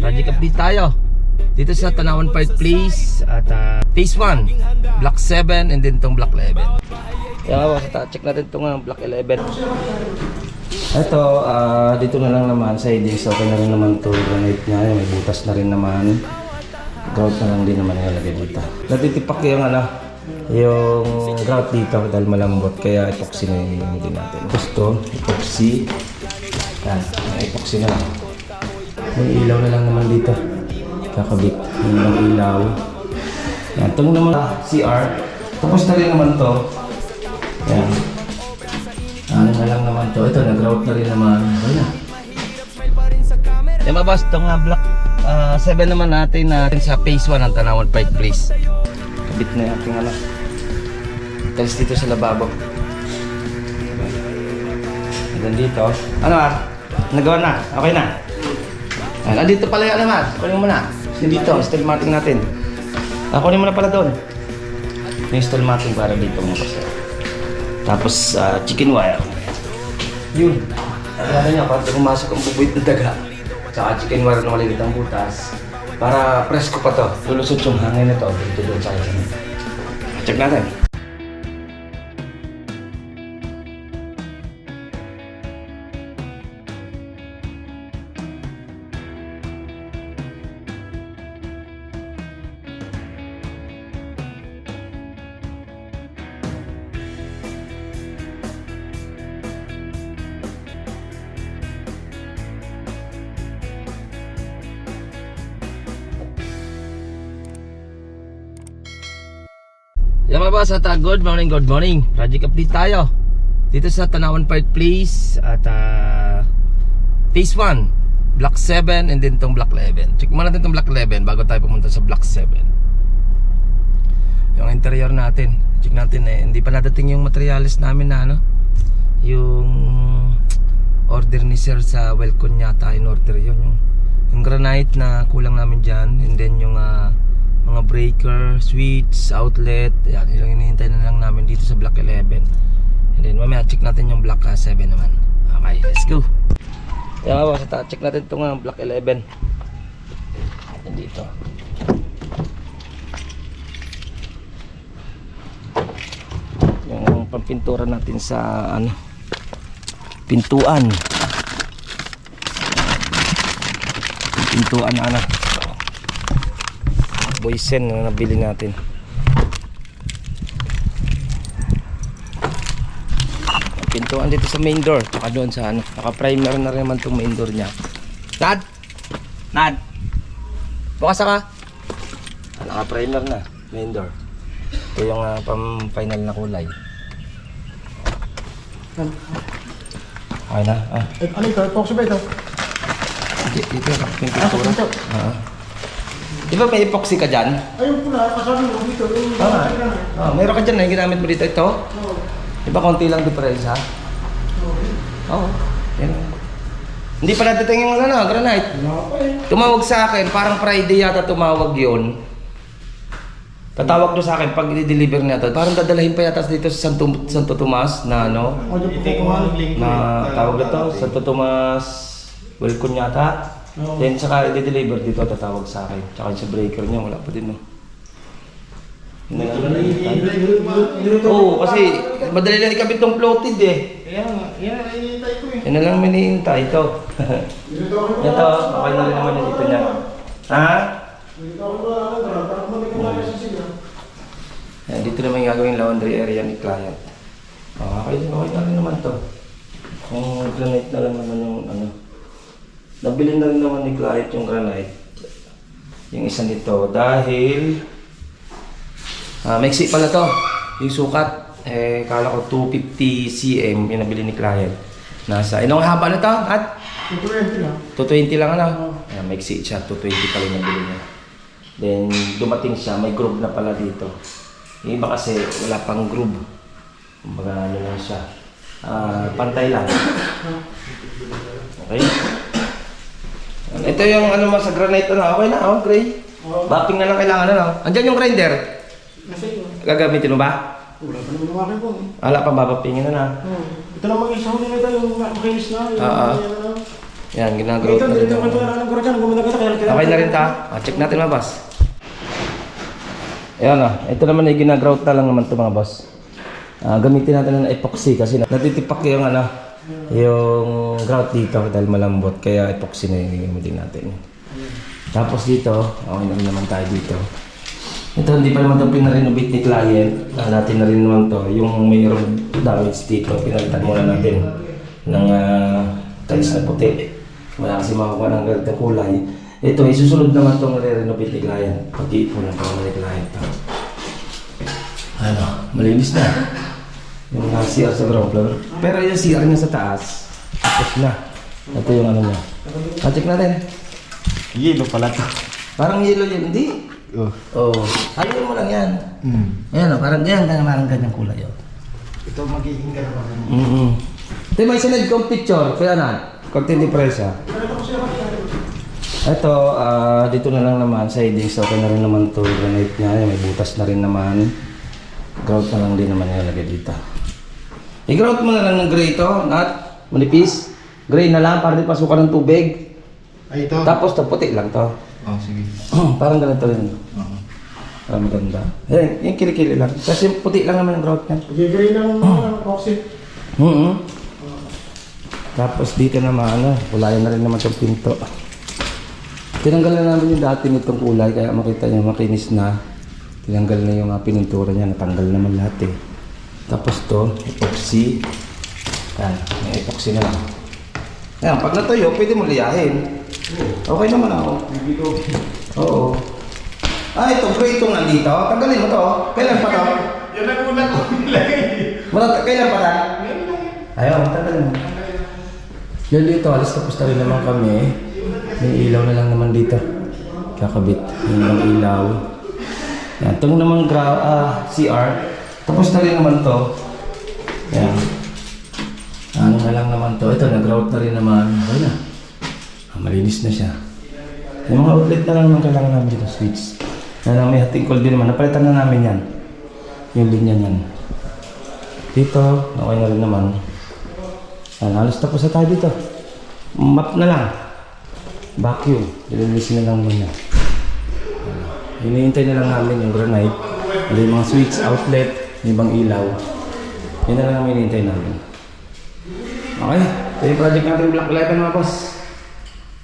Project update tayo dito sa Tanawan Park Place at Phase 1 Block 7 and then tong Block 11. Check natin itong Block 11. Ito, dito na lang naman sa headings. Okay na rin naman ito. Granite niya, may butas na rin naman. Grout na lang din naman nilagay dito. Natitipak yung grout dito dahil malambot, kaya epoxy na yung din natin. Gusto, epoxy. Yan, epoxy na lang. May ilaw na lang naman dito. Kakabit yung ilaw. Yan, itong naman CR. Tapos na rin naman to. Yan. Ano na lang naman to. Ito, nag-grout na rin naman. Okay na. Yan mabas, itong block 7 naman natin sa Phase 1 ng Tanawan Park Place. Kabit na yung ating tiles dito sa lababo. And dito. Ano nagawa na? Okay na? Nandito pala yung kunin mo na. Dito, steel matting natin. Kunin mo na pala doon. Yung steel matting para dito mo kasi. Tapos chicken wire. Yun. Ano niya, para pumasok ang bubuit na daga. Tsaka chicken wire na malilit ang butas. Para presko pa to. Lulusot yung hangin na to. Dito doon sa akin. Check natin. Yan mga boss, at good morning. Project update tayo dito sa Tanawan Park Place at Phase 1 Block 7 and then tong Block 11. Check muna natin tong Block 11 bago tayo pumunta sa Block 7. Yung interior natin, check natin hindi pa nadating yung materials namin na yung order ni sir sa Welcon yata in order yun. Yung granite na kulang namin dyan, and then yung mga breaker, switch, outlet. Yan, yung hinihintay na lang namin dito sa Block 11. And then mamaya check natin yung Block 7 naman. Okay, let's go. Yan nga boss, check natin itong Block 11. Yan dito. Yung pampintura natin sa pintuan. Pintuan na boysen na nabili natin. Pintuan dito sa main door, saka doon sa naka-primer na rin naman itong main door nya. Nad bukas ka. Naka-primer na main door. Ito yung pang-final na kulay. Okay na. Ano ito? Epoxy ba ito? Dito yung pintura. Di ba may epoxy ka dyan? Ayun pula, kasabi mo dito. Meron ka dyan yung ginamit mo dito. Ito? Di ba konti lang diferensya? Oo. Hindi pa natiting yung granite. Tumawag sa akin, parang Friday yata tumawag yun. Tatawag doon sa akin pag i-deliver niya ito. Parang dadalahin pa yata dito sa Santo Tomas na na tawag ito, Santo Tomas Welcon yata. Then saka i-deliver dito, tatawag sa akin. Tsaka sa breaker niya, wala pa din Oo, kasi madali lang ikabit ng floated Kaya nga, yan ang hinihintay ko Yan na lang minihintay ito. Ito, okay na rin naman yung dito niya. Dito naman yung gagawin laundry area ni client. Okay na rin naman ito. Yung granite na lang naman yung nabili na rin naman ni client yung granite. Yung isa nito dahil maiksi pala to. Yung sukat, kala ko 250 cm yung nabili ni client. Inong haba na to? At 220 lang. 220 lang maiksi siya, 220 pala yung nabili niya. Then dumating siya, may groove na pala dito. Yung iba kasi wala pang groove. Kumbaga lang siya. Pantay lang. Okay? Ito yung sa granite okay na, gray. Bapping na lang kailangan Andyan yung grinder. Gagamitin mo ba? Wala pa naman umakin po. Wala pa babapingin na. Ito lang mag-isa nila tayo, makinis na. Yan, ginagrout Ito, na rin. dito naman ito na ko dyan. Gumanda ka. Okay na rin ta. Check natin mga boss. Ayan na. Ito naman ay ginagrout na lang naman ito mga boss. Gamitin natin ng epoxy kasi natitipak yung yung grout dito dahil malambot. Kaya epoxy na yung gamitin natin. Tapos dito, okay na rin naman tayo dito. Ito hindi pa naman ito pinarenovate ni client. Natin na rin naman to. Yung mayroong damage dito, pinalitan muna natin ng tiles na puti. Wala kasi makakuha ng ganitong kulay. Ito, isusunod naman itong re-renovate ni client. Pag-iipunan pa ni client. Ano, malinis na. Yung CR sa ground floor. Pero yung CR niya sa taas, tapos na. Ito yung ano niya. Check natin. Yelo pala to. Parang yellow yun, hindi? Oo. Ayun mo lang yan. Ayan o, parang ganyang kulay o. Ito magiging gano'n. Ito may sinad kong picture, kaya na, konting depresya. Ito, dito na lang naman, sidings, okay na rin naman to, granite niya, may butas na rin naman. Grout na lang din naman nilalagay dito. I-grout mo na lang ng gray to, not manipis. Gray na lang, para di pasukan ng tubig. Ay, ito. Tapos to, puti lang to. Oh, sige. Parang ganito rin. Parang maganda. Eh, yung kilikili lang. Kasi puti lang naman yung grout niyan. Gigray ng oxy. Tapos dito naman, kulayan na rin naman itong pinto. Tinanggal na namin yung dati nitong kulay, kaya makita nyo makinis na. Tinanggal na yung pinintura niya, natanggal naman lahat eh. Tapos to, epoxy. Yan, may epoxy na lang. Yan, pag natuyo, pwede mo liyahin. Okay naman ako. Oo. Ito, gray itong nandito. Tanggalin mo to. Kailan pa to? Yan ang una ko nilagay. Kailan pa ta? Ayaw, tanggalin mo. Yan dito, alis tapos na rin naman kami. May ilaw na lang naman dito. Kakabit. Yung lang ilaw. Yan, itong naman CR. Tapos na rin naman to. Yan. Ano na lang naman to. Ito, nag-grout na rin naman. Okay na. Malinis na siya. Yung mga outlet na lang naman kailangan namin dito, switch. Na may hating coil din naman. Napalitan na namin yan. Yung linya niyan. Dito, okay na rin naman. Halos tapos na tayo dito. Map na lang. Vacuum. Ilinisin na lang muna. Hinihintay na lang namin yung granite. Yung mga switch, outlet, yung ibang ilaw. Yun na lang ang hinihintay namin. Okay. Ito yung project natin Black 11 mga boss.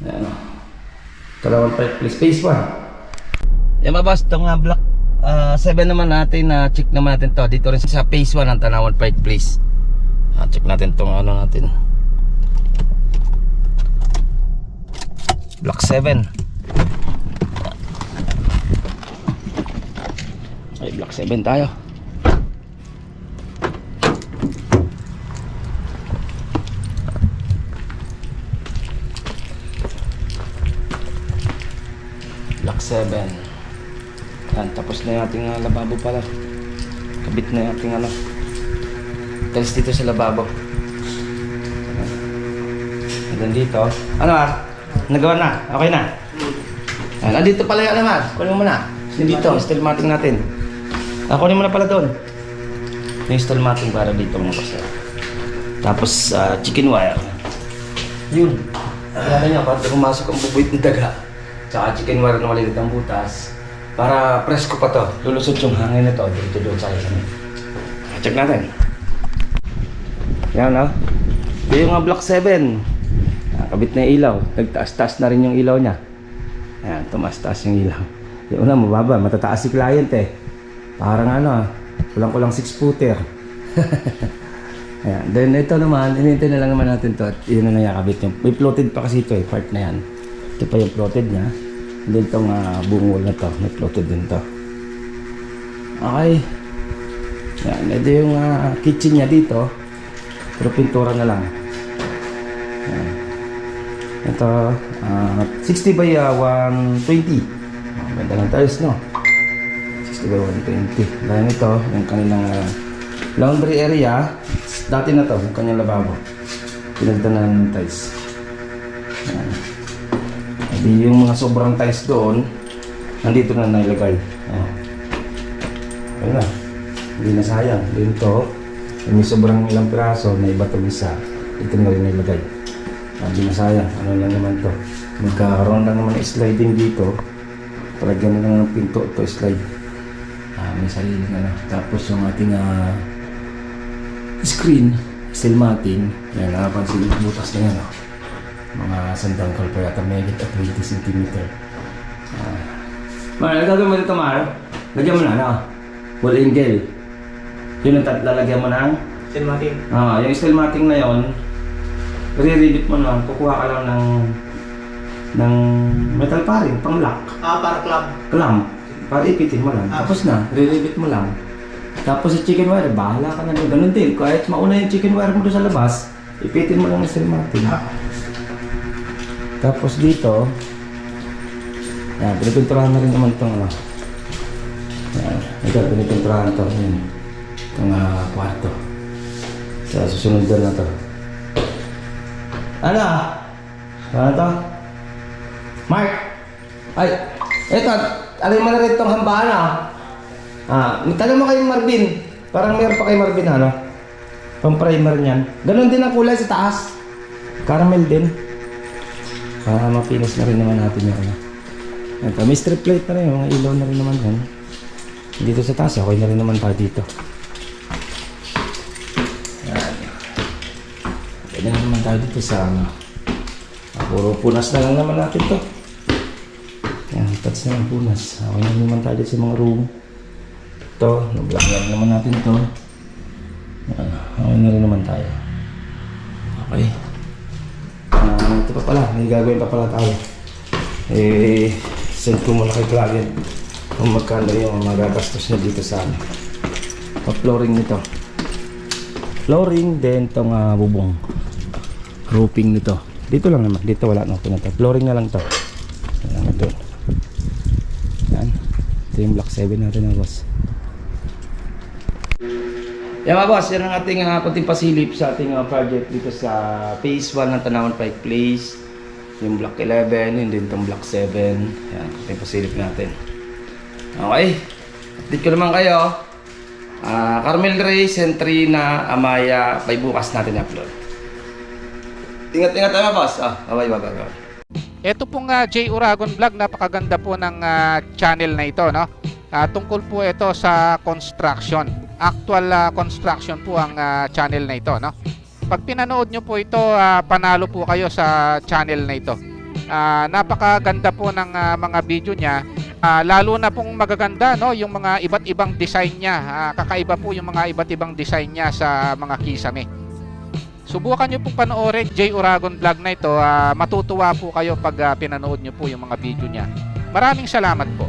Ayan o. Kalawang pipe please. Phase 1. Yan mga boss, itong Black 7 naman natin. Check naman natin to. Dito rin sa phase 1 ng Tanawan Pike please. Check natin itong ano natin. Black 7. Ay, Black 7 tayo. Black 7. Yan, tapos na yung ating lababo pala. Kabit na yung ating tiles dito sa lababo. Hanggang dito. Ano nagawa na? Okay na? Yan, andito pala yan naman. Kunin mo na. Dito, steel matting natin. Kunin mo na pala doon. Yung steel matting para dito mga basta. Tapos chicken wire. Yun. Alala nyo, para pumasok ang bubuit ng daga. Tsaka chicken wire na malilit ang butas. Para presko pa to. Lulusot yung hangin na to. Dito doon sa isa. Check natin. Yan ito yung Black 7. Kabit na yung ilaw. Nagtaas-taas na rin yung ilaw niya. Ayan, tumaas-taas yung ilaw. Yung una, mababa. Matataas si client eh. Parang kulang-kulang 6-footer. Ayan. Then ito naman, inintay na lang naman natin to. At yun na nakabit yung. May floated pa kasi ito eh, part na yan. Ito pa yung floated niya. And then itong bungol na to, may floated din to. Okay. Ayan, ito yung kitchen niya dito. Pero pintura na lang. Ayan. Ito, 60 by 120. Ganda ng tiles, no? 60 by 120. Dahil ito, yung kanilang laundry area. Dati na to, yung kanyang lababo. Pinagdanan ng tiles. Ayan. Hindi yung mga sobrang tiles doon, nandito na nailagay. Ayan. Ayan na. Hindi na sayang. Dito, may sobrang ilang piraso na iba itong isa. Ito na rin nailagay. Sabi na sayang, ano lang naman to. Magkakaroon lang naman ng sliding dito. Talagyan na lang ng pinto to slide. May sariling ano. Tapos yung ating screen, steel matting. Yan, nakapansin yung butas na yan. Mga sandangkal pa yata, may higit at 20 cm. Mar, nagagawin mo dito, Mar? Lagyan mo na, ano? Wall angle. Yun ang lalagyan mo ng? Steel matting. Yung steel matting na yon, re-rivet mo lang, kukuha ka lang ng metal paring, pang lock. Para club. Clamp, para ipitin mo lang. Tapos na, re-rivet mo lang. Tapos sa chicken wire, bahala ka na doon. Ganun din, kahit mauna yung chicken wire mo doon sa labas, ipitin mo lang ng steel matting. Tapos dito, yan, pinipinturahan na rin naman itong ano. Yan, ito, pinipinturahan ito. Yan, itong kwarto. Sa susunod doon na ito. Ano? Ano ito? Mark! Ay, ito, alin mo na rin itong hambahan tanong mo kay Marvin. Parang meron pa kay Marvin, ano? Pang-primer niyan. Ganon din ang kulay sa taas. Caramel din. Mapinis na rin naman natin yung ano. Ito, may strip light na rin, mga ilaw na rin naman yan. Dito sa taas, okay na rin naman pa dito. Yan. Pwede na naman tayo dito sa ano. Puro punas na lang naman natin to. Yan, touch na lang punas. Okay na naman tayo dito sa mga room. Ito, nablock na naman natin to. Yan, okay na rin naman tayo. Okay. Ito pa pala, may gagawin pa pala tayo. Send ko muna kay client kung magkano yung magagastos na dito sa flooring nito. Flooring, then itong bubong. Roofing nito. Dito lang naman, dito wala na ito. Flooring na lang ito. Yan, ito. Yan. Ito yung block 7 natin na boss. Yan mga boss, yan ang ating kunting pasilip sa ating project dito sa phase 1 ng Tanawan Pike Place. Yung block 11, yun din itong block 7. Yan, kunting pasilip natin. Okay, update ko naman kayo. Carmel Ray, Centrina, Amaya, by bukas natin upload. Ingat-ingat tayo mga boss. Bye. Ito pong J. Uragon Vlog, napakaganda po ng channel na ito, no? Tungkol po ito sa construction. Actual construction po ang channel na ito, no? Pag pinanood nyo po ito, panalo po kayo sa channel na ito. Napakaganda po ng mga video niya. Lalo na pong magaganda, no, yung mga iba't ibang design niya. Kakaiba po yung mga iba't ibang design niya sa mga kisame. Subukan nyo pong panoorin J. Uragon Vlog na ito. Matutuwa po kayo pag pinanood nyo po yung mga video niya. Maraming salamat po.